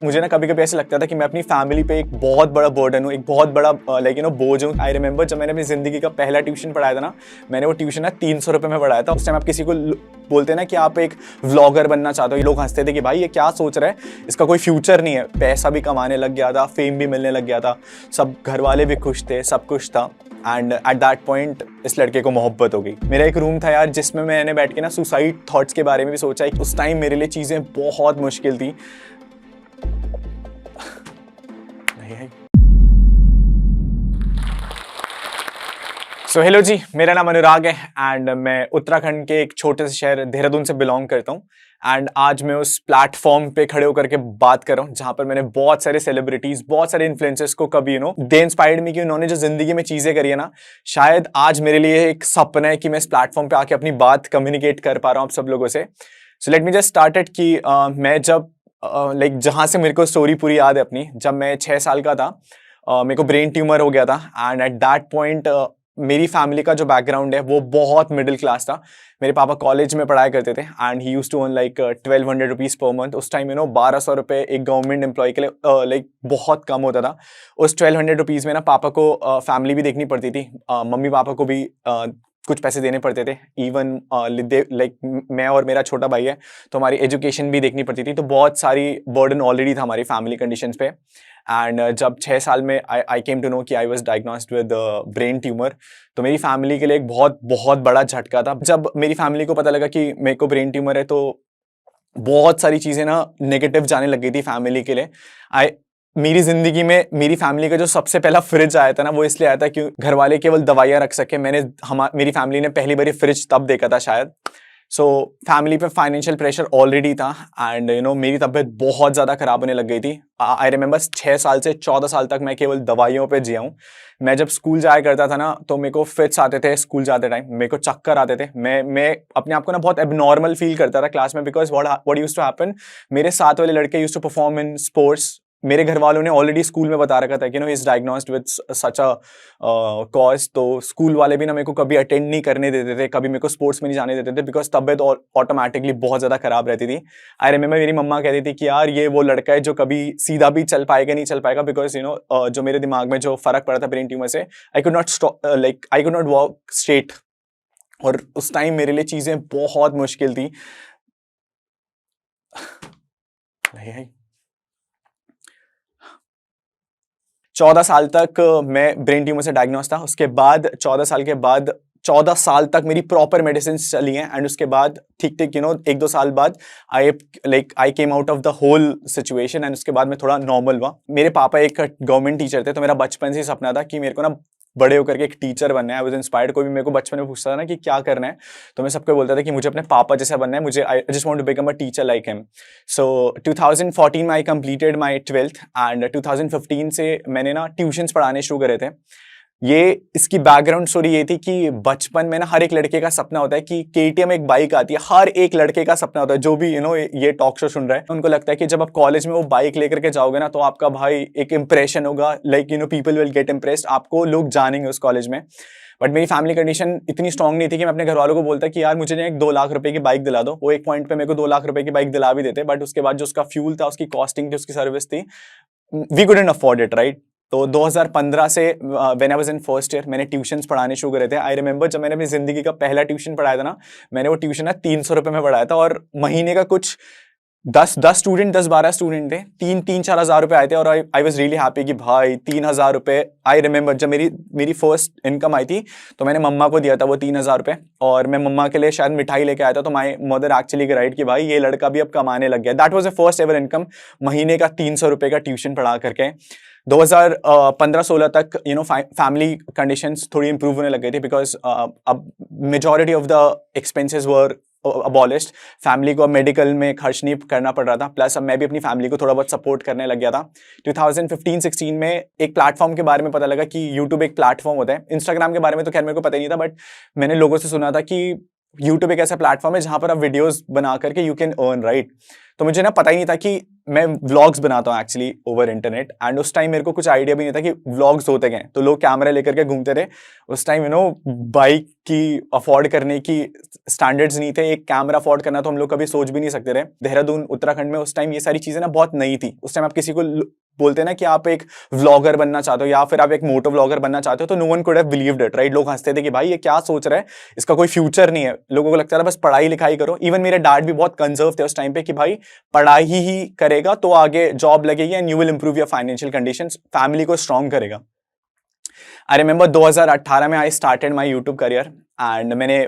मुझे ना कभी कभी ऐसा लगता था कि मैं अपनी फैमिली पे एक बहुत बड़ा बर्डन हूँ, एक बहुत बड़ा बोझ हूँ। आई रिमेंबर जब मैंने अपनी ज़िंदगी का पहला ट्यूशन पढ़ाया था ना, मैंने वो ट्यूशन ना 300 रुपये में पढ़ाया था। उस टाइम आप किसी को बोलते हैं ना कि आप एक व्लॉगर बनना चाहते हो, लोग हंसते थे कि भाई ये क्या सोच रहा है, इसका कोई फ्यूचर नहीं है। पैसा भी कमाने लग गया था, फेम भी मिलने लग गया था, सब घर वाले भी खुश थे, सब कुछ था। एंड एट दैट पॉइंट इस लड़के को मोहब्बत हो गई। मेरा एक रूम था यार जिसमें मैंने बैठ के ना सुसाइड थॉट्स के बारे में भी सोचा। उस टाइम मेरे लिए चीज़ें बहुत मुश्किल थी। सो हेलो जी, मेरा नाम अनुराग है एंड मैं उत्तराखंड के एक छोटे से शहर देहरादून से बिलोंग करता हूँ। एंड आज मैं उस प्लेटफॉर्म पे खड़े होकर के बात कर रहा हूँ जहाँ पर मैंने बहुत सारे सेलिब्रिटीज, बहुत सारे इन्फ्लुएंसर्स को कभी दे इंस्पायर्ड मी कि उन्होंने जो जिंदगी में चीजें करी है ना, शायद आज मेरे लिए एक सपना है कि मैं इस प्लेटफॉर्म पे आके अपनी बात कम्युनिकेट कर पा रहा हूँ आप सब लोगों से। So let me just started कि मैं जब जहाँ से मेरे को स्टोरी पूरी याद है अपनी, जब मैं 6 साल का था, मेरे को ब्रेन ट्यूमर हो गया था। एंड एट दैट पॉइंट मेरी फैमिली का जो बैकग्राउंड है वो बहुत मिडिल क्लास था। मेरे पापा कॉलेज में पढ़ाई करते थे and he used to earn like 1200 rupees per month. उस टाइम 1200 रुपये एक गवर्नमेंट एम्प्लॉय के लिए लाइक बहुत कम होता था। उस 1200 रुपीज़ में ना पापा को फैमिली भी देखनी पड़ती थी, मम्मी पापा को भी कुछ पैसे देने पड़ते थे। इवन लाइक मैं और मेरा छोटा भाई है तो हमारी एजुकेशन भी देखनी पड़ती थी। तो बहुत सारी बर्डन ऑलरेडी था हमारी फैमिली कंडीशंस पे। एंड जब 6 साल में आई केम टू नो कि I was diagnosed with brain tumour, तो मेरी फैमिली के लिए एक बहुत बहुत बड़ा झटका था। जब मेरी फैमिली को पता लगा कि मेरे को ब्रेन ट्यूमर है तो बहुत सारी चीज़ें ना नेगेटिव जाने लग गई थी फैमिली के लिए। आई मेरी ज़िंदगी में मेरी फैमिली का जो सबसे पहला फ्रिज आया था ना, वो इसलिए आया था कि घर वाले केवल दवाइयाँ रख सके। मेरी फैमिली ने पहली बार फ्रिज तब देखा था शायद। सो फैमिली पे फाइनेंशियल प्रेशर ऑलरेडी था एंड मेरी तबीयत बहुत ज़्यादा ख़राब होने लग गई थी। आई रिमेंबर 6 साल से 14 साल तक मैं केवल दवाइयों पे जिया हूँ। मैं जब स्कूल जाया करता था ना तो मेरे को फिट्स आते थे, स्कूल जाते टाइम मेरे को चक्कर आते थे। मैं अपने आप को ना बहुत एबनॉर्मल फील करता था क्लास में, because what used to happen, मेरे साथ वाले लड़के used to perform in sports. मेरे घर वालों ने ऑलरेडी स्कूल में बता रखा था कि is diagnosed with such a cause. तो स्कूल वाले भी ना मेरे को कभी अटेंड नहीं करने देते थे, कभी मेरे को स्पोर्ट्स में नहीं जाने देते थे, बिकॉज तबियत ऑटोमेटिकली बहुत ज़्यादा खराब रहती थी। आई रिमेंबर मेरी मम्मा कहती थी कि यार ये वो लड़का है जो कभी सीधा भी चल पाएगा नहीं चल पाएगा, बिकॉज जो मेरे दिमाग में जो फर्क पड़ा था ब्रेन ट्यूमर से, I could not walk straight. और उस टाइम मेरे लिए चीज़ें बहुत मुश्किल थी। 14 साल तक मैं ब्रेन ट्यूमर से डायग्नोस था। उसके बाद 14 साल के बाद 14 साल तक मेरी प्रॉपर मेडिसिन चली हैं एंड उसके बाद ठीक ठीक 1-2 साल बाद I came out of the whole situation and उसके बाद मैं थोड़ा नॉर्मल हुआ। मेरे पापा एक गवर्नमेंट टीचर थे, तो मेरा बचपन से ही सपना था कि मेरे को ना बड़े होकर के एक टीचर बनना है। I was inspired. कोई भी मेरे को बचपन में पूछता था ना कि क्या करना है, तो मैं सबको बोलता था कि मुझे अपने पापा जैसा बनना है, मुझे I just want to become a teacher like him. So 2014 में I completed my 12th and 2015 से मैंने ना ट्यूशंस पढ़ाने शुरू करे थे। ये इसकी बैकग्राउंड स्टोरी ये थी कि बचपन में ना हर एक लड़के का सपना होता है कि केटीएम एक बाइक आती है, हर एक लड़के का सपना होता है। जो भी ये टॉक शो सुन रहा है उनको लगता है कि जब आप कॉलेज में वो बाइक लेकर के जाओगे ना तो आपका भाई एक इंप्रेशन होगा, like people will get impressed, आपको लोग जानेंगे उस कॉलेज में। बट मेरी फैमिली कंडीशन इतनी स्ट्रांग नहीं थी कि मैं अपने घर वालों को बोलता कि यार मुझे ना एक 2 लाख रुपए की बाइक दिला दो। वो एक पॉइंट पे मेरे को 2 लाख रुपए की बाइक दिला भी देते, बट उसके बाद जो उसका फ्यूल था, उसकी कॉस्टिंग थी, उसकी सर्विस थी, we couldn't afford it, right. तो 2015 से when I was in first year मैंने ट्यूशंस पढ़ाने शुरू करे थे। आई रिमेंबर जब मैंने अपनी जिंदगी का पहला ट्यूशन पढ़ाया था ना, मैंने वो ट्यूशन ना 300 रुपये में पढ़ाया था और महीने का कुछ 10-12 स्टूडेंट थे, 3-4 हज़ार रुपये आए थे। और आई वाज रियली हैप्पी कि भाई 3,000 रुपये। आई रिमेंबर जब मेरी फर्स्ट इनकम आई थी तो मैंने मम्मा को दिया था वो 3,000 रुपये, और मैं मम्मा के लिए शायद मिठाई लेके आया था। तो माई मदर एक्चुअली राइट कि भाई ये लड़का भी अब कमाने लग गया। That was the first ever income, महीने का 300 रुपये का ट्यूशन पढ़ा करके। 2015-16 तक फैमिली कंडीशंस थोड़ी इंप्रूव होने लग गई थी, बिकॉज अब majority of the expenses were abolished. Family को मेडिकल में खर्च नहीं करना पड़ रहा था, प्लस अब मैं भी अपनी फैमिली को थोड़ा बहुत सपोर्ट करने लग गया था। 2015-16 में एक प्लेटफॉर्म के बारे में पता लगा कि यूट्यूब एक प्लेटफॉर्म होता है। इंस्टाग्राम के बारे में तो खैर मेरे को पता ही नहीं था, बट मैंने लोगों से सुना था कि यूट्यूब एक ऐसा प्लेटफॉर्म है जहां पर आप वीडियोस बना करके यू कैन अर्न, राइट। तो मुझे ना पता ही नहीं था कि मैं व्लॉग्स बनाता हूँ एक्चुअली ओवर इंटरनेट, एंड उस टाइम मेरे को कुछ आइडिया भी नहीं था कि व्लॉग्स होते गए। तो लोग कैमरा लेकर के घूमते थे उस टाइम, बाइक की अफोर्ड करने की स्टैंडर्ड्स नहीं थे। एक कैमरा अफोर्ड करना तो हम लोग कभी सोच भी नहीं सकते थे। देहरादून उत्तराखंड में उस टाइम ये सारी चीजें ना बहुत नई थी। उस टाइम आप किसी को बोलते हैं ना कि आप एक व्लॉगर बनना चाहते हो या फिर आप एक मोटो व्लॉगर बनना चाहते हो, तो no one could have believed it, right. लोग हंसते थे कि भाई ये क्या सोच रहा है, इसका कोई फ्यूचर नहीं है। लोगों को लगता था बस पढ़ाई लिखाई करो। इवन मेरे डैड भी बहुत कंजर्व थे उस टाइम पे कि भाई पढ़ाई ही करेगा तो आगे जॉब लगेगी and you will improve your financial conditions, family को स्ट्रांग करेगा। आई रिमेंबर 2018 में I started my YouTube career, and मैंने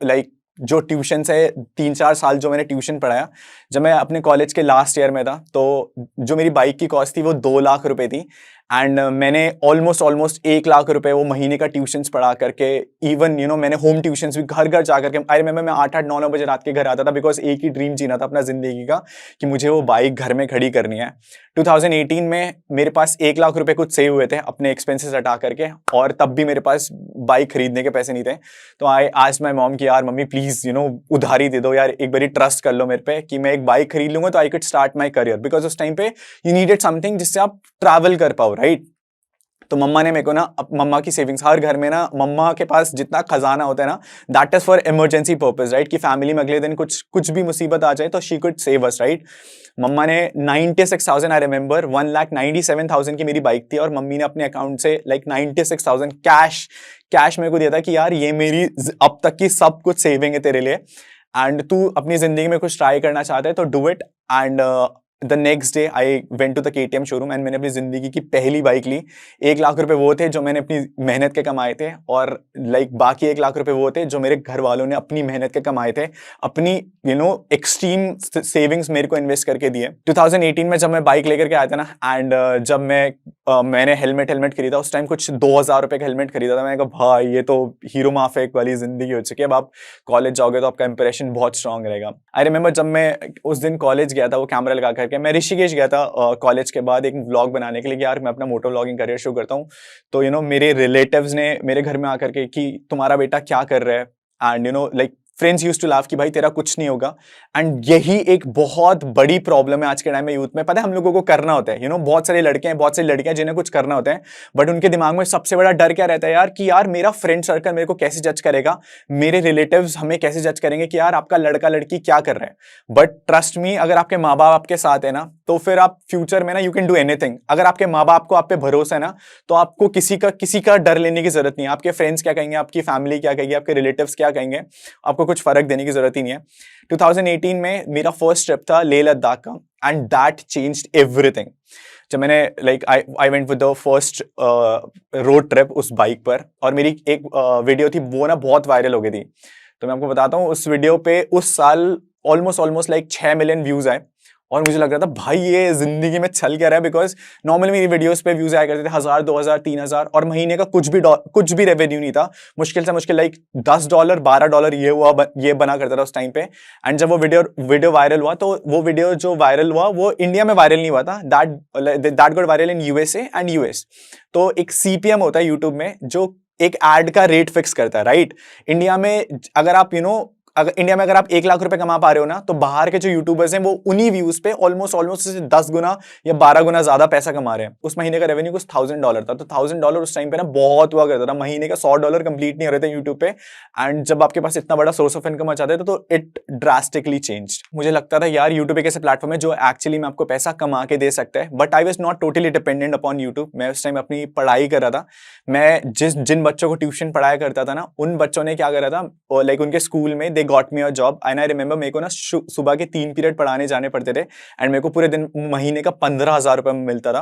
लाइक जो ट्यूशन से 3-4 साल जो मैंने ट्यूशन पढ़ाया, जब मैं अपने कॉलेज के लास्ट ईयर में था, तो जो मेरी बाइक की कॉस्ट थी वो 2 लाख रुपए थी। एंड मैंने ऑलमोस्ट 1 लाख रुपए वो महीने का ट्यूशन्स पढ़ा करके, इवन मैंने होम ट्यूशन्स भी घर घर जा करके, आई रिमेंबर मैं 8-8 9-9 बजे रात के घर आता था, बिकॉज एक ही ड्रीम जीना था अपना जिंदगी का कि मुझे वो बाइक घर में खड़ी करनी है। 2018 में मेरे पास 1 लाख रुपए कुछ सेव हुए थे अपने एक्सपेंसेस हटा करके, और तब भी मेरे पास बाइक खरीदने के पैसे नहीं थे। तो आई आस्क्ड माय मॉम कि यार मम्मी प्लीज उधारी दे दो यार, एक बारी ट्रस्ट कर लो मेरे पे कि मैं एक बाइक खरीद लूंगा तो I could start my career, because उस टाइम पे यू नीडेड समथिंग जिससे आप ट्रैवल कर पाओ, राइट। तो मम्मा ने मेरे को ना, मम्मा की सेविंग्स, हर घर में ना मम्मा के पास जितना खजाना होता है ना, that is for emergency purpose, right, कि फैमिली में अगले दिन कुछ भी मुसीबत आ जाए तो she could save us, right. मम्मा ने 96,000, आई रिमेंबर 1,97,000 की मेरी बाइक थी, और मम्मी ने अपने अकाउंट से लाइक 96,000 कैश मेरे को दिया था कि यार ये मेरी अब तक की सब कुछ सेविंग है तेरे लिए, एंड तू अपनी जिंदगी में कुछ ट्राई करना चाहता है तो do it. And the next day I went to the KTM showroom, and मैंने अपनी जिंदगी की पहली बाइक ली। 1 लाख रुपए वो थे जो मैंने अपनी मेहनत के कमाए थे, और लाइक बाकी 1 लाख रुपए वो थे जो मेरे घर वालों ने अपनी मेहनत के कमाए थे, अपनी एक्सट्रीम सेविंग्स मेरे को इन्वेस्ट करके दिए। 2018 में जब मैं बाइक लेकर के आया था ना, एंड जब मैंने हेलमेट खरीदा, उस टाइम कुछ 2,000 रुपए का हेलमेट खरीदा था। मैंने कहा भाई ये तो हीरो माफिक वाली जिंदगी हो चुकी है, अब आप कॉलेज जाओगे तो आपका इंप्रेशन बहुत स्ट्रांग रहेगा। आई रिमेंबर जब मैं उस दिन कॉलेज गया था, वो कैमरा लगा करके मैं ऋषिकेश गया था कॉलेज के बाद एक व्लॉग बनाने के लिए, यार मैं अपना मोटो व्लॉगिंग करियर शुरू करता हूँ। तो मेरे रिलेटिव्स ने मेरे घर में आकर के कि तुम्हारा बेटा क्या कर रहा है, and like friends used to laugh कि भाई तेरा कुछ नहीं होगा। एंड यही एक बहुत बड़ी प्रॉब्लम है आज के टाइम में यूथ में। पता है हम लोगों को करना होता है, बहुत सारे लड़के हैं, बहुत सारी लड़कियां जिन्हें कुछ करना होता है, बट उनके दिमाग में सबसे बड़ा डर क्या रहता है यार, कि यार मेरा फ्रेंड सर्कल मेरे को कैसे जज करेगा, मेरे रिलेटिव्स हमें कैसे जज करेंगे कि यार आपका लड़का लड़की क्या कर रहे हैं। बट ट्रस्ट मी, अगर आपके माँ बाप आपके साथ है ना, तो फिर आप फ्यूचर में ना यू कैन डू एनीथिंग। अगर आपके माँ बाप को आप पे भरोसा है ना, तो आपको किसी का डर लेने की जरूरत नहीं है। आपके फ्रेंड्स क्या कहेंगे, आपकी फैमिली क्या कहेगी, आपके रिलेटिव्स क्या कहेंगे, आपको कुछ फर्क देने की जरूरत ही नहीं है। 2018 में मेरा फर्स्ट ट्रिप था लेह लद्दाख का, एंड दैट चेंज्ड एवरीथिंग। जब मैंने like I went with the first road trip उस बाइक पर, और मेरी एक वीडियो थी वो ना बहुत वायरल हो गई थी। तो मैं आपको बताता हूँ, उस वीडियो पे उस साल ऑलमोस्ट लाइक 6 मिलियन व्यूज आए, और मुझे लग रहा था भाई ये जिंदगी में चल क्या रहा है, बिकॉज नॉर्मली मेरी वीडियोस पे व्यूज आया करते थे 1,000, 2,000, 3,000, और महीने का कुछ भी रेवेन्यू नहीं था। मुश्किल से मुश्किल लाइक $10, $12 ये बना करता था उस टाइम पे। एंड जब वो वीडियो वायरल हुआ, तो वो वीडियो जो वायरल हुआ वो इंडिया में वायरल नहीं हुआ था, that got viral in USA and US। तो एक CPM होता है यूट्यूब में जो एक एड का रेट फिक्स करता है, राइट। इंडिया में अगर आप अगर आप 1 लाख रुपए कमा पा रहे हो ना, तो बाहर के जो यूट्यूबर्स हैं वो उन्हीं व्यूज पे ऑलमोस्ट 10 गुना या 12 गुना ज्यादा पैसा कमा रहे हैं। उस महीने का रेवेन्यू कुछ $1,000 था। तो $1,000 उस टाइम पे ना बहुत हुआ करता था। महीने का $100 कंप्लीट नहीं हो रहे थे यूट्यूब पे। एंड जब आपके पास इतना बड़ा सोर्स ऑफ इनकम आ जाता है तो इट ड्रास्टिकली चेंज। मुझे लगता था यार यूट्यूब एक ऐसे प्लेटफॉर्म है जो एक्चुअली में आपको पैसा कमा के दे सकता है, but I was not totally dependent upon YouTube. मैं उस टाइम अपनी पढ़ाई कर रहा था। मैं जिन बच्चों को ट्यूशन पढ़ाया करता था ना, उन बच्चों ने क्या करा था, लाइक उनके स्कूल में they got me a job. And I remember मेरे को ना सुबह के 3 पीरियड पढ़ाने जाने पड़ते थे, एंड मेरे को पूरे दिन महीने का 15,000 रुपए मिलता था।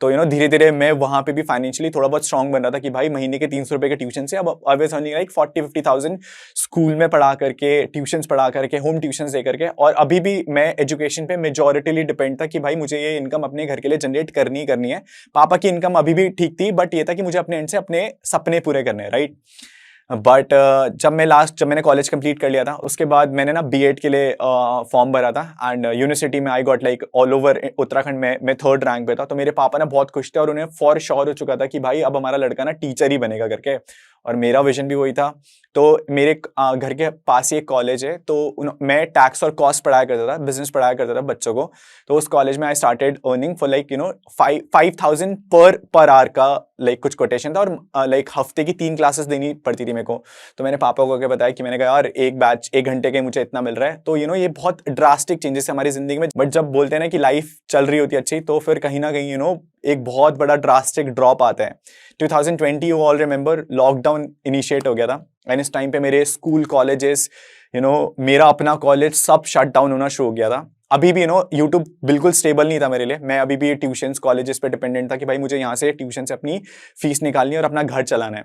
तो धीरे धीरे मैं वहां पे भी फाइनेंशियली थोड़ा बहुत स्ट्रांग बन रहा था कि भाई महीने के 300 रुपए के ट्यूशन से अब I was earning like 40-50,000 school में पढ़ा करके, ट्यूशंस पढ़ा करके, होम ट्यूशंस दे करके। और अभी भी मैं एजुकेशन पे मेजॉरिटीली डिपेंड था कि भाई मुझे ये इनकम अपने घर के लिए जनरेट करनी है। पापा की इनकम अभी भी ठीक थी, बट ये था कि मुझे अपने एंड से अपने सपने पूरे करने हैं, राइट। बट जब मैंने कॉलेज कंप्लीट कर लिया था, उसके बाद मैंने ना B.Ed के लिए फॉर्म भरा था, एंड यूनिवर्सिटी में I got like all over Uttarakhand में मैं 3rd रैंक पे था। तो मेरे पापा ना बहुत खुश थे, और उन्हें फॉर श्योर हो चुका था कि भाई अब हमारा लड़का ना टीचर ही बनेगा करके। और मेरा विजन भी वही था। तो मेरे घर के पास ही एक कॉलेज है, तो मैं टैक्स और कॉस्ट पढ़ाया करता था, बिजनेस पढ़ाया करता था बच्चों को। तो उस कॉलेज में I started earning for like 5,000 per hour का लाइक कुछ कोटेशन था, और लाइक हफ्ते की 3 क्लासेस देनी पड़ती थी मेरे को। तो मैंने पापा को बताया कि मैंने कहा यार एक बैच 1 घंटे के मुझे इतना मिल रहा है। तो ये बहुत ड्रास्टिक चेंजेस है हमारी जिंदगी में, बट जब बोलते हैं ना कि लाइफ चल रही होती है अच्छी, तो फिर कहीं ना कहीं एक बहुत बड़ा ड्रास्टिक ड्रॉप आता है। 2020 you all remember, lockdown initiate हो गया था, एंड इस टाइम पे मेरे स्कूल कॉलेजेस मेरा अपना कॉलेज सब शट डाउन होना शुरू हो गया था। अभी भी यूट्यूब बिल्कुल स्टेबल नहीं था मेरे लिए। मैं अभी भी ट्यूशंस कॉलेजेस पे डिपेंडेंट था कि भाई मुझे यहाँ से ट्यूशन से अपनी फीस निकालनी है और अपना घर चलाना है।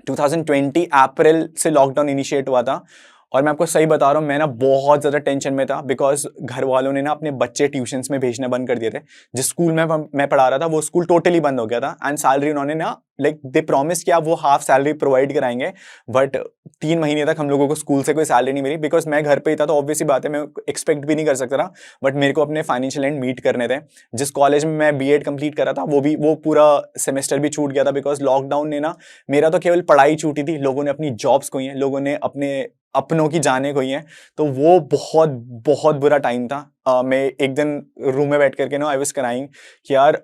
2020 अप्रैल से लॉकडाउन इनिशिएट हुआ था, और मैं आपको सही बता रहा हूँ, मैं ना बहुत ज़्यादा टेंशन में था, बिकॉज घर वालों ने ना अपने बच्चे ट्यूशंस में भेजना बंद कर दिए थे। जिस स्कूल में मैं पढ़ा रहा था वो स्कूल टोटली बंद हो गया था, एंड सैलरी उन्होंने ना लाइक दे प्रॉमिस कि आप वो हाफ सैलरी प्रोवाइड कराएंगे, बट 3 महीने तक हम लोगों को स्कूल से कोई सैलरी नहीं मिली। बिकॉज मैं घर पे ही था, तो ऑब्वियसली बात है मैं एक्सपेक्ट भी नहीं कर सकता था, बट मेरे को अपने फाइनेंशियल एंड मीट करने थे। जिस कॉलेज में मैं बीएड कंप्लीट कर रहा था वो पूरा सेमेस्टर भी छूट गया था, बिकॉज लॉकडाउन ने ना, मेरा तो केवल पढ़ाई छूटी थी, लोगों ने अपनी जॉब्स खोई हैं, लोगों ने अपनों की जाने खोई हैं। तो वो बहुत बहुत बुरा टाइम था। मैं एक दिन रूम में बैठ करके आई वाज क्राइंग कि यार,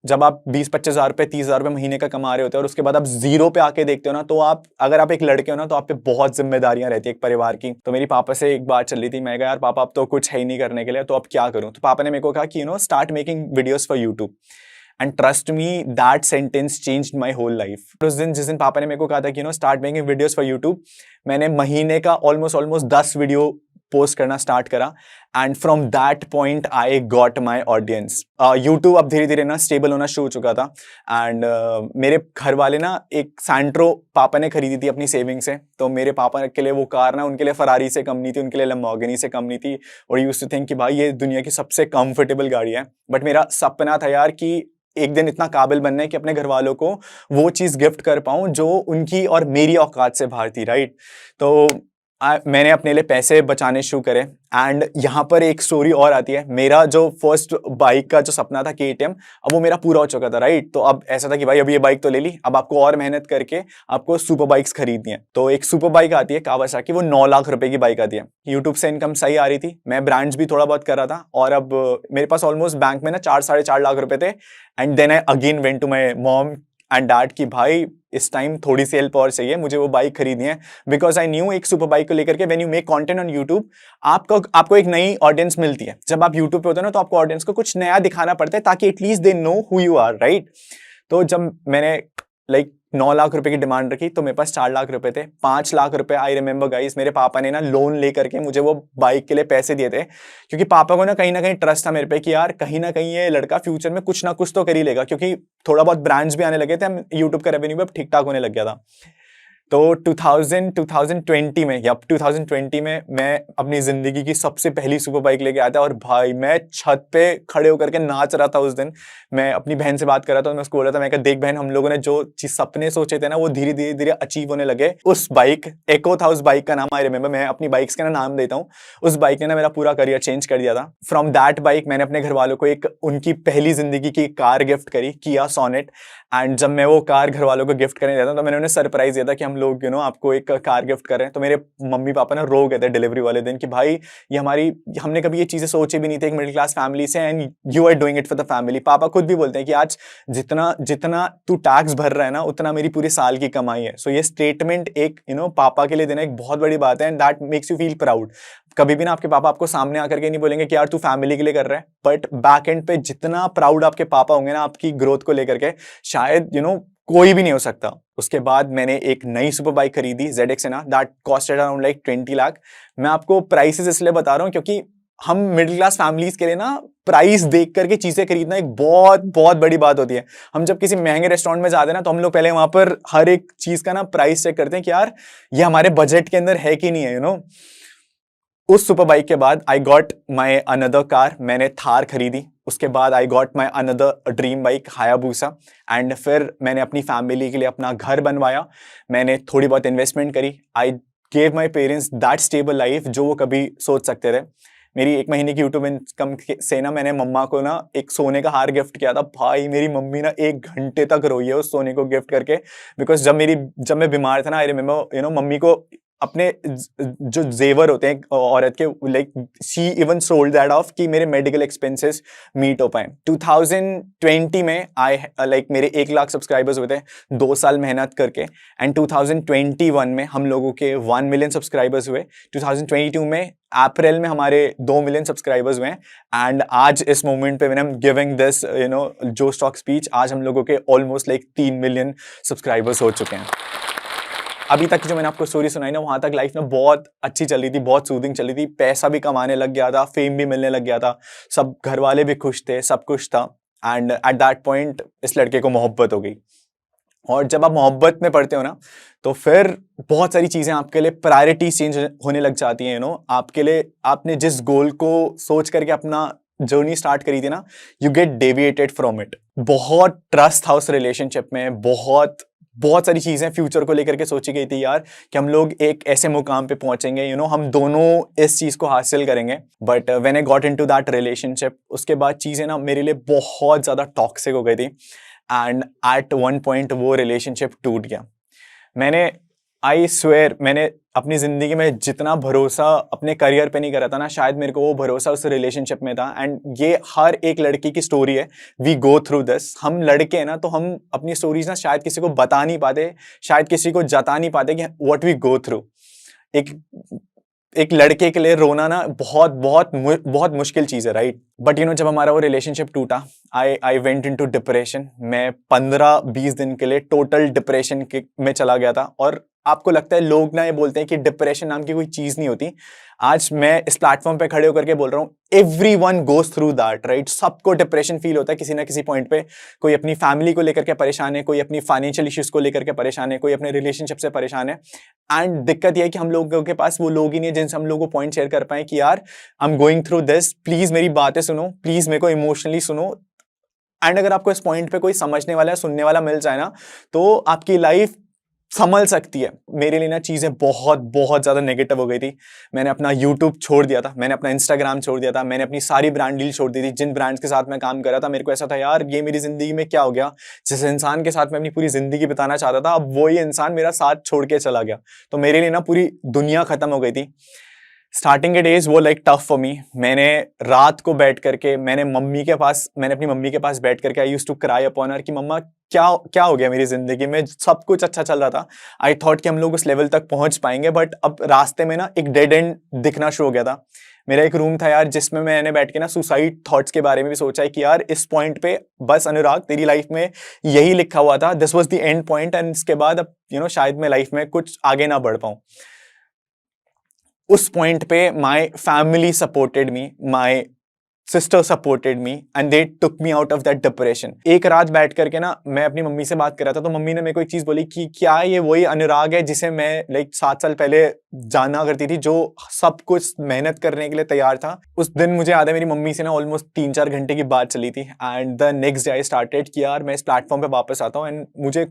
जब आप 20-25 हज़ार रुपए 30 हज़ार रुपए महीने का कमा रहे होते हो और उसके बाद आप जीरो पे आके देखते हो ना, तो अगर आप एक लड़के हो ना, तो आप पे बहुत जिम्मेदारियां रहती है एक परिवार की। तो मेरी पापा से एक बात चल रही थी, मैं कहा यार पापा अब तो कुछ है ही नहीं करने के लिए, तो अब क्या करूं। तो पापा ने मेरे को कहा कि start making videos for YouTube, and trust me that sentence changed my whole life. जिस दिन पापा ने मेरे को कहा था कि start making videos for YouTube, मैंने महीने का ऑलमोस्ट 10 वीडियो पोस्ट करना स्टार्ट करा, and from that point I got my audience. YouTube अब धीरे धीरे ना स्टेबल होना शुरू हो चुका था, एंड मेरे घर वाले ना एक सैंट्रो पापा ने खरीदी थी अपनी सेविंग से। तो मेरे पापा के लिए वो कार ना उनके लिए फरारी से कम नहीं थी, उनके लिए लैम्बोर्गिनी से कम नहीं थी, और यूज्ड टू थिंक कि भाई ये दुनिया की सबसे कंफर्टेबल गाड़ी है। बट मेरा सपना था यार कि एक दिन इतना काबिल बनना है कि अपने घर वालों को वो चीज गिफ्ट कर पाऊं जो उनकी और मेरी औकात से बाहर थी, राइट। तो मैंने अपने लिए पैसे बचाने शुरू करे, एंड यहाँ पर एक स्टोरी और आती है। मेरा जो फर्स्ट बाइक का जो सपना था KTM, अब वो मेरा पूरा हो चुका था, राइट। तो अब ऐसा था कि भाई अभी ये बाइक तो ले ली, अब आपको और मेहनत करके आपको सुपर बाइक्स खरीदनी है। तो एक सुपर बाइक आती है कावासाकी, वो 9 लाख रुपए की बाइक आती है। यूट्यूब से इनकम सही आ रही थी, मैं ब्रांड्स भी थोड़ा बहुत कर रहा था, और अब मेरे पास ऑलमोस्ट बैंक में ना 4-4.5 लाख रुपए थे। And then I again went to my mom and dad कि भाई इस टाइम थोड़ी सी हेल्प और चाहिए, मुझे वो बाइक खरीदनी है। बिकॉज आई न्यू एक सुपर बाइक को लेकर के, when you make content on YouTube, आपको एक नई ऑडियंस मिलती है। जब आप यूट्यूब पे होते हो ना, तो आपको ऑडियंस को कुछ नया दिखाना पड़ता है, ताकि at least they know who you are, right. तो जब मैंने लाइक 9 लाख रुपए की डिमांड रखी, तो मेरे पास 4 लाख रुपए थे। 5 लाख रुपए आई रिमेंबर गाइस, मेरे पापा ने ना लोन लेकर के मुझे वो बाइक के लिए पैसे दिए थे, क्योंकि पापा को ना कहीं ट्रस्ट था मेरे पे कि यार कहीं ना कहीं ये लड़का फ्यूचर में कुछ ना कुछ तो कर ही लेगा, क्योंकि थोड़ा बहुत ब्रांड्स भी आने लगे थे, यूट्यूब का रेवेन्यू भी अब ठीक ठाक होने लग गया था। तो 2020 में या 2020 में मैं अपनी जिंदगी की सबसे पहली सुपर बाइक लेके आया था, और भाई मैं छत पे खड़े होकर के नाच रहा था उस दिन। मैं अपनी बहन से बात कर रहा था, मैं उसको बोल रहा था, मैं कहा देख बहन, हम लोगों ने जो चीज सपने सोचे थे ना, वो धीरे धीरे धीरे अचीव होने लगे। उस बाइक एको था, उस बाइक का नाम आई रिमेंबर, मैं अपनी बाइक्स का नाम देता हूँ। उस बाइक ने ना मेरा पूरा करियर चेंज कर दिया था। फ्रॉम दैट बाइक मैंने अपने घर वालों को एक उनकी पहली जिंदगी की कार गिफ्ट करी, किया सोनेट। एंड जब मैं वो कार घर वालों को गिफ्ट करने जाता, तो मैंने उन्हें सरप्राइज दिया था कि हम लोग आपको एक कार गिफ्ट कर रहे हैं। तो मेरे मम्मी पापा ना रो गए थे डिलीवरी वाले दिन कि भाई ये हमने कभी ये चीजें सोची भी नहीं थी एक मिडिल क्लास फैमिली से, and you are doing it for the family. पापा खुद भी बोलते हैं कि आज जितना तू टैक्स भर रहा है ना, उतना मेरी पूरी साल की कमाई है। सो ये स्टेटमेंट एक पापा के लिए देना एक बहुत बड़ी बात है, and that makes you feel proud. कभी भी ना आपके पापा आपको सामने आकर के नहीं बोलेंगे कि यार तू फैमिली के लिए कर रहा है, बट बैक एंड पे जितना प्राउड आपके पापा होंगे ना आपकी ग्रोथ को लेकर के, शायद कोई भी नहीं हो सकता। उसके बाद मैंने एक नई सुपर बाइक खरीदी, ZX ना, that costed around like 20 lakh. मैं आपको प्राइसेस इसलिए बता रहा हूँ क्योंकि हम मिडिल क्लास फैमिलीज के लिए ना प्राइस देख करके चीजें खरीदना एक बहुत बहुत बड़ी बात होती है। हम जब किसी महंगे रेस्टोरेंट में जाते हैं ना, तो हम लोग पहले वहां पर हर एक चीज का ना प्राइस चेक करते हैं कि यार ये हमारे बजट के अंदर है कि नहीं है। उस सुपर बाइक के बाद आई गॉट माई अनदर कार, मैंने थार खरीदी। उसके बाद आई got my another dream bike Hayabusa, and फिर मैंने अपनी फैमिली के लिए अपना घर बनवाया। मैंने थोड़ी बहुत इन्वेस्टमेंट करी। I gave my parents that stable life जो वो कभी सोच सकते थे। मेरी 1 महीने की यूट्यूब इनकम से ना मैंने मम्मा को ना एक सोने का हार गिफ्ट किया था। भाई मेरी मम्मी ना 1 घंटे तक रोई है उस सोने को गिफ्ट करके, बिकॉज़ जब मैं बीमार था ना, आई रिमेंबर मम्मी को अपने जो जेवर होते हैं औरत के, like she even sold that of कि मेरे मेडिकल एक्सपेंसेस मीट हो पाए। 2020 में मेरे 1 लाख सब्सक्राइबर्स हुए थे 2 साल मेहनत करके, एंड 2021 में हम लोगों के 1 मिलियन सब्सक्राइबर्स हुए। 2022 में अप्रैल में हमारे 2 मिलियन सब्सक्राइबर्स हुए, एंड आज इस मोमेंट पे when I am giving this जो स्टॉक स्पीच, आज हम लोगों के ऑलमोस्ट 3 मिलियन सब्सक्राइबर्स हो चुके हैं। अभी तक की जो मैंने आपको स्टोरी सुनाई ना, वहां तक लाइफ में बहुत अच्छी चल रही थी, बहुत सूदिंग चल रही थी, पैसा भी कमाने लग गया था, फेम भी मिलने लग गया था, सब घर वाले भी खुश थे, सब कुछ था। एंड एट दैट पॉइंट इस लड़के को मोहब्बत हो गई। और जब आप मोहब्बत में पड़ते हो ना, तो फिर बहुत सारी चीजें आपके लिए प्रायोरिटी चेंज होने लग जाती हैं। आपके लिए, आपने जिस गोल को सोच करके अपना जर्नी स्टार्ट करी थी ना, you get deviated from it. बहुत ट्रस्ट था उस रिलेशनशिप में, बहुत सारी चीजें फ्यूचर को लेकर के सोची गई थी यार, कि हम लोग एक ऐसे मुकाम पे पहुंचेंगे, हम दोनों इस चीज को हासिल करेंगे। But when I got into that relationship, उसके बाद चीजें ना मेरे लिए बहुत ज्यादा टॉक्सिक हो गई थी, एंड एट वन पॉइंट वो रिलेशनशिप टूट गया। आई स्वेयर, मैंने अपनी जिंदगी में जितना भरोसा अपने करियर पे नहीं करा था ना, शायद मेरे को वो भरोसा उस रिलेशनशिप में था। एंड ये हर एक लड़की की स्टोरी है, वी गो थ्रू दिस। हम लड़के हैं ना, तो हम अपनी स्टोरीज ना शायद किसी को बता नहीं पाते, शायद किसी को जता नहीं पाते कि व्हाट वी गो थ्रू। एक लड़के के लिए रोना ना बहुत बहुत बहुत मुश्किल चीज है, राइट? बट जब हमारा वो रिलेशनशिप टूटा, आई वेंट इनटू डिप्रेशन। मैं 15-20 दिन के लिए टोटल डिप्रेशन में चला गया था। और आपको लगता है, लोग ना ये बोलते हैं कि डिप्रेशन नाम की कोई चीज नहीं होती। आज मैं इस प्लेटफॉर्म पे खड़े होकर के बोल रहा हूँ, everyone goes through that, right? सबको डिप्रेशन फील होता है किसी ना किसी पॉइंट पे। कोई अपनी फैमिली को लेकर के परेशान है, कोई अपनी फाइनेंशियल इश्यूज को लेकर के परेशान है, कोई अपने रिलेशनशिप से परेशान है। एंड दिक्कत यह है कि हम लोगों के पास वो लोग ही नहीं है जिनसे हम लोगों को पॉइंट शेयर कर पाए कि यार I am going through this, please मेरी बातें सुनो, प्लीज मेरे को इमोशनली सुनो। एंड अगर आपको इस पॉइंट पे कोई समझने वाला, सुनने वाला मिल जाए ना, तो आपकी लाइफ संभल सकती है। मेरे लिए ना चीजें बहुत बहुत ज्यादा नेगेटिव हो गई थी। मैंने अपना यूट्यूब छोड़ दिया था, मैंने अपना इंस्टाग्राम छोड़ दिया था, मैंने अपनी सारी ब्रांड डील छोड़ दी थी। जिन ब्रांड्स के साथ मैं काम कर रहा था, मेरे को ऐसा था यार ये मेरी जिंदगी में क्या हो गया, जिस इंसान के साथ मैं अपनी पूरी जिंदगी बिताना चाहता था, अब वही इंसान मेरा साथ छोड़ के चला गया। तो मेरे लिए ना पूरी दुनिया खत्म हो गई थी। स्टार्टिंग के डेज वो टफ फॉर मी। मैंने रात को बैठ करके मैंने अपनी मम्मी के पास बैठ करके I used to cry upon her कि मम्मा क्या क्या हो गया मेरी जिंदगी में, सब कुछ अच्छा चल रहा था। आई थॉट कि हम लोग उस लेवल तक पहुंच पाएंगे, बट अब रास्ते में ना एक डेड एंड दिखना शुरू हो गया था। मेरा एक रूम था यार, जिसमें मैंने बैठ के ना सुसाइड थॉट्स के बारे में भी सोचा है कि यार इस पॉइंट पे बस अनुराग, तेरी लाइफ में यही लिखा हुआ था, this was the end point, and इसके बाद अब शायद मैं लाइफ में कुछ आगे ना बढ़ पाऊं। उस पॉइंट पे my family supported me, my sister supported me, and they took me out of that depression. एक रात बैठ करके ना मैं अपनी मम्मी से बात कर रहा था, तो मम्मी ने मेरे को एक चीज बोली कि क्या ये वही अनुराग है जिसे मैं 7 साल पहले जाना करती थी, जो सब कुछ मेहनत करने के लिए तैयार था। उस दिन मुझे याद है मेरी मम्मी से ना ऑलमोस्ट 3-4 घंटे की बात चली थी, and the next day I started कि यार मैं इस प्लेटफॉर्म पे वापस आता हूँ, एंड मुझे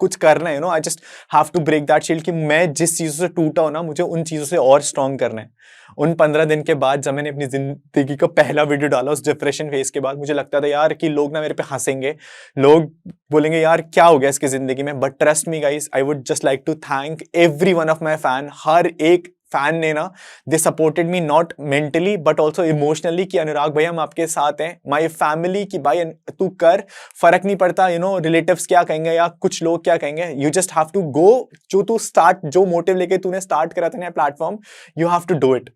कुछ करना है, I just have to break that shield, कि मैं जिस चीजों से टूटा हूं ना, मुझे उन चीजों से और स्ट्रांग करना है। उन 15 दिन के बाद जब मैंने अपनी जिंदगी का पहला वीडियो डाला उस डिप्रेशन फेज के बाद, मुझे लगता था यार कि लोग ना मेरे पे हंसेंगे, लोग बोलेंगे यार क्या हो गया इसकी जिंदगी में। But trust me guys, I would just like to thank every one of my fan. हर एक फैन ने ना, they supported me not mentally but also emotionally, कि अनुराग भाई हम आपके साथ हैं। माई फैमिली की भाई तू कर, फर्क नहीं पड़ता रिलेटिव्स क्या कहेंगे या कुछ लोग क्या कहेंगे, you just have to go, जो मोटिव लेके तूने स्टार्ट करा था ना platform, you have to do it.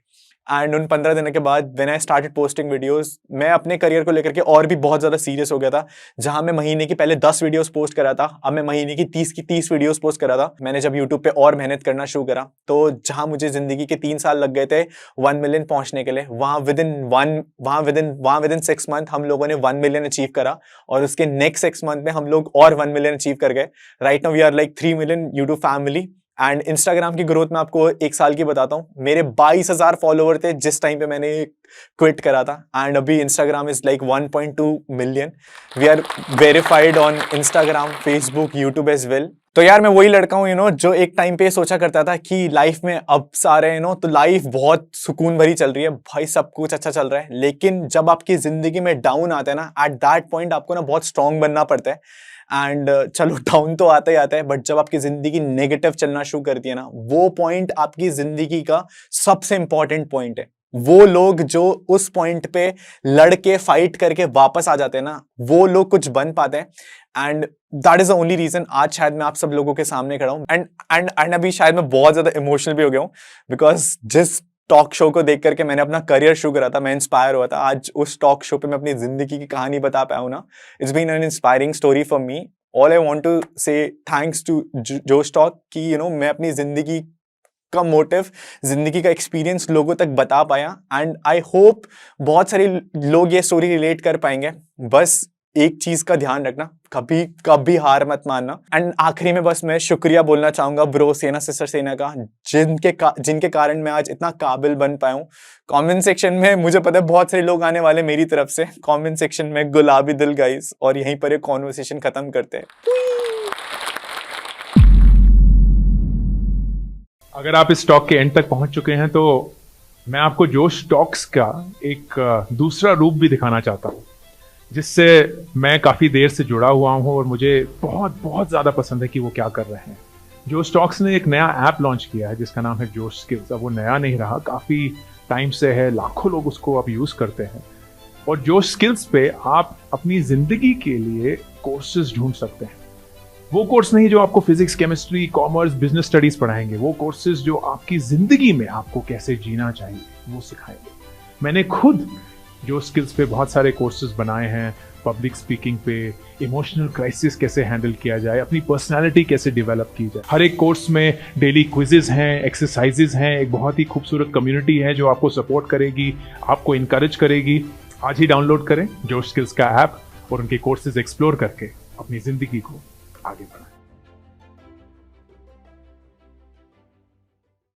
And उन 15 दिनों के बाद when I started posting videos, मैं अपने करियर को लेकर के और भी बहुत ज्यादा सीरियस हो गया था। जहां मैं महीने की पहले 10 वीडियोस पोस्ट करा था, अब मैं महीने की 30 वीडियोस पोस्ट करा था। मैंने जब यूट्यूब पे और मेहनत करना शुरू करा, तो जहां मुझे जिंदगी के 3 साल लग गए थे 1 मिलियन पहुंचने के लिए, वहां विद इन 6 मंथ हम लोगों ने 1 मिलियन अचीव करा, और उसके नेक्स्ट 6 मंथ में हम लोग और 1 मिलियन अचीव कर गए। Right now we are 3 million YouTube family. And Instagram की ग्रोथ में आपको 1 साल की बताता हूं, मेरे 22,000 फॉलोवर थे जिस टाइम पे मैंने क्विट करा था, एंड अभी Instagram is 1.2 million. We are verified on Instagram, Facebook, YouTube as well, तो यार मैं वही लड़का हूँ जो एक टाइम पे सोचा करता था कि लाइफ में अब सारे तो लाइफ बहुत सुकून भरी चल रही है भाई, सब कुछ अच्छा चल रहा है। लेकिन जब आपकी जिंदगी में डाउन आता है ना, एट दैट पॉइंट आपको ना बहुत स्ट्रांग बनना पड़ता है। एंड चलो डाउन तो आता ही आता है, बट जब आपकी जिंदगी नेगेटिव चलना शुरू करती है ना, वो पॉइंट आपकी जिंदगी का सबसे इंपॉर्टेंट पॉइंट है। वो लोग जो उस पॉइंट पे लड़के फाइट करके वापस आ जाते हैं ना, वो लोग कुछ बन पाते हैं। And that is the only reason आज शायद मैं आप सब लोगों के सामने खड़ा हूं। एंड अभी शायद मैं बहुत ज्यादा इमोशनल भी हो गया हूं, बिकॉज जिस टॉक शो को देख करके मैंने अपना करियर शुरू करा था, मैं इंस्पायर हुआ था। आज उस टॉक शो पे मैं अपनी जिंदगी की कहानी बता पाया हूं ना, it's been an inspiring story for me. All I want to say thanks to Josh talk कि मैं अपनी जिंदगी का मोटिव, जिंदगी का एक्सपीरियंस लोगों तक बता पाया। एंड आई होप बहुत सारे लोग ये स्टोरी रिलेट कर पाएंगे। बस एक चीज का ध्यान रखना, कभी कभी हार मत मानना। एंड आखिरी में बस मैं शुक्रिया बोलना चाहूंगा ब्रो सेना सिस्टर सेना का, जिनके कारण मैं आज इतना काबिल बन पाया हूँ। कमेंट सेक्शन में मुझे पता है बहुत सारे लोग आने वाले मेरी तरफ से। कमेंट सेक्शन में गुलाबी दिल गाइस, और यहीं पर एक कॉन्वर्सेशन खत्म करते हैं। अगर आप इस टॉक के एंड तक पहुंच चुके हैं तो मैं आपको जोश टॉक्स का एक दूसरा रूप भी दिखाना चाहता हूं, जिससे मैं काफ़ी देर से जुड़ा हुआ हूं और मुझे बहुत बहुत ज़्यादा पसंद है कि वो क्या कर रहे हैं। जोश टॉक्स ने एक नया ऐप लॉन्च किया है जिसका नाम है जोश स्किल्स। अब वो नया नहीं रहा, काफ़ी टाइम से है, लाखों लोग उसको अब यूज़ करते हैं। और जोश स्किल्स पे आप अपनी ज़िंदगी के लिए कोर्सेज ढूंढ सकते हैं। वो कोर्स नहीं जो आपको physics, chemistry, commerce, business studies पढ़ाएंगे, वो कोर्सेज जो आपकी जिंदगी में आपको कैसे जीना चाहिए वो सिखाएंगे। मैंने खुद जो स्किल्स पे बहुत सारे कोर्सेज बनाए हैं, पब्लिक स्पीकिंग पे, इमोशनल क्राइसिस कैसे हैंडल किया जाए, अपनी पर्सनालिटी कैसे डेवलप की जाए। हर एक कोर्स में डेली क्विजेज हैं, एक्सरसाइजेज हैं, एक बहुत ही खूबसूरत कम्युनिटी है जो आपको सपोर्ट करेगी, आपको इनकरेज करेगी। आज ही डाउनलोड करें जोश स्किल्स का ऐप और उनके कोर्सेज एक्सप्लोर करके अपनी जिंदगी को आगे बढ़ाएं।